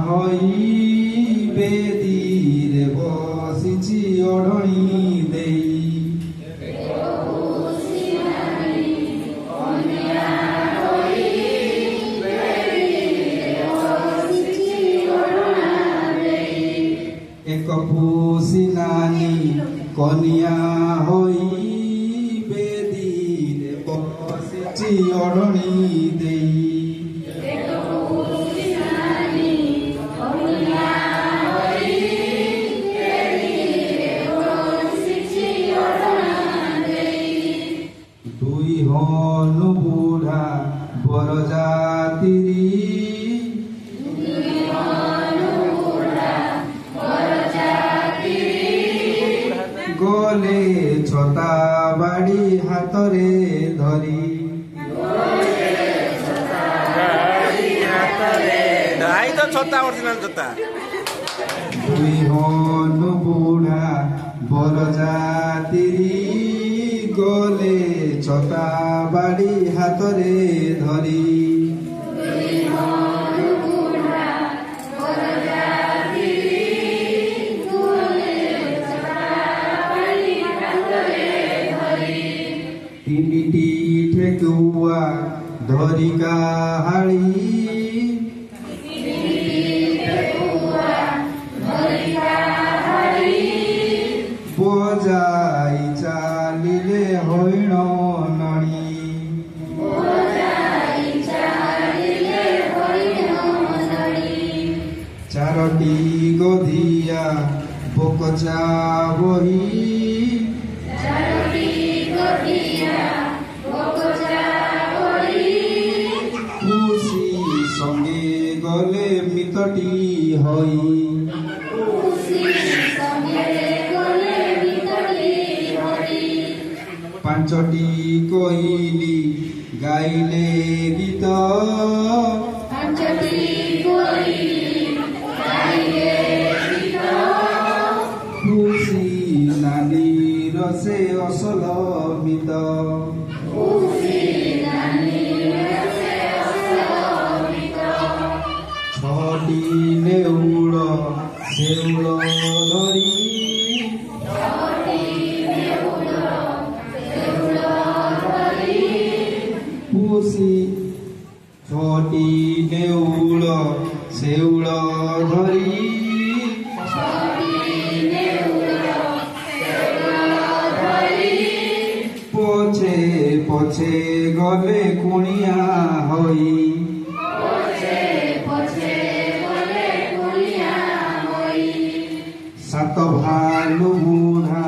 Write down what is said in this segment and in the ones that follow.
ହୋଇ ବେଦୀରେ ବସିଛି ଓଢ଼ଣୀ ଦେଇ। ଏକ ପୁଷି ନାନୀ କନିଆ ହୋଇ ବେଦୀରେ ବସିଛି ଓଢ଼ଣୀ ଦେଇ। ଦୁଇ ହନୁ ବୁଢ଼ା ବରଯାତ୍ରୀ ଗଲେ ଛତା ବାଡ଼ି ହାତରେ ଧରି। ଦୁଇ ହନୁ ବୁଢ଼ା ବରଯାତ୍ରୀ ଗଲେ ଛତା ବାଡ଼ି ହାତରେ ଧରି। ତିନିଟି ଠେକୁଆ ଧରି କାହାଳି ବଜାଇ ଚାଲିଲେ ହଇଣ ନଣୀ। ଚାରୋଟି ଗଧିଆ ବକଚା ବହି ପୁଷି ସଙ୍ଗେ ଗଲେ ମିତଟି ହୋଇ। ପାଞ୍ଚଟି କୋଇଲି ଗାଇଲେ ଗୀତ ପୁଷି ନାନୀର ସେ ଅସଲ ମିତ। ଛଅଟି ନେଉଳ ଶେଉଳ ଧରି ପୁଷି ଛଅଟି ନେଉଳ ଶେଉଳ ଧରି ପଛେ ପଛେ ଗଲେ କୁଣିଆ ହୋଇ। ସାତ ଭାଲୁ ବୁଢ଼ା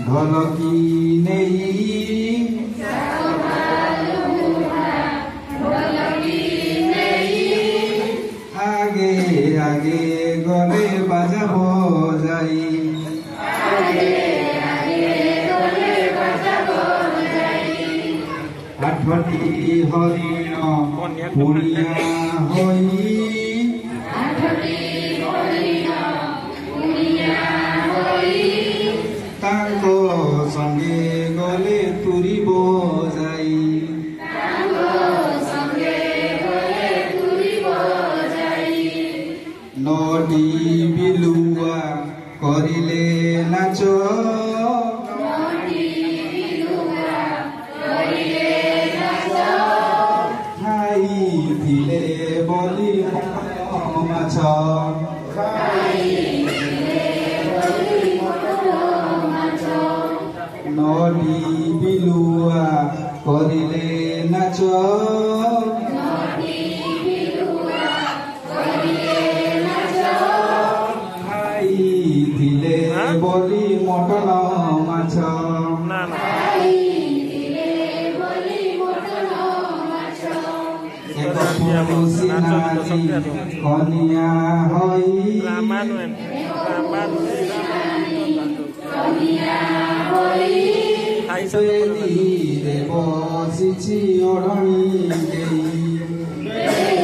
ଢୋଲକି ନେଇ ଆଗେ ଆଗେ ଗଲେ ବାଜା ବଜାଇ। ଆଠଟି ହରିଣ କୁଣିଆ ହୋଇ ତାଙ୍କ ସଙ୍ଗେ ଗଲେ ତୁରି ବଜାଇ। ନଅଟି ବିଲୁଆ କରିଲେ ନାଚ ଖାଇଥିଲେ ବୋଲି ମାଛ। ନଅଟି ବିଲୁଆ କରିଲେ ନାଚ ଖାଇଥିଲେ ବୋଲି ମଟନ ମାଛ। ଏକ ପୁଷି ନାନୀ କନିଆ ହୋଇ ବେଦୀରେ ବସିଛି ଓଢ଼ଣୀ ଦେଇ।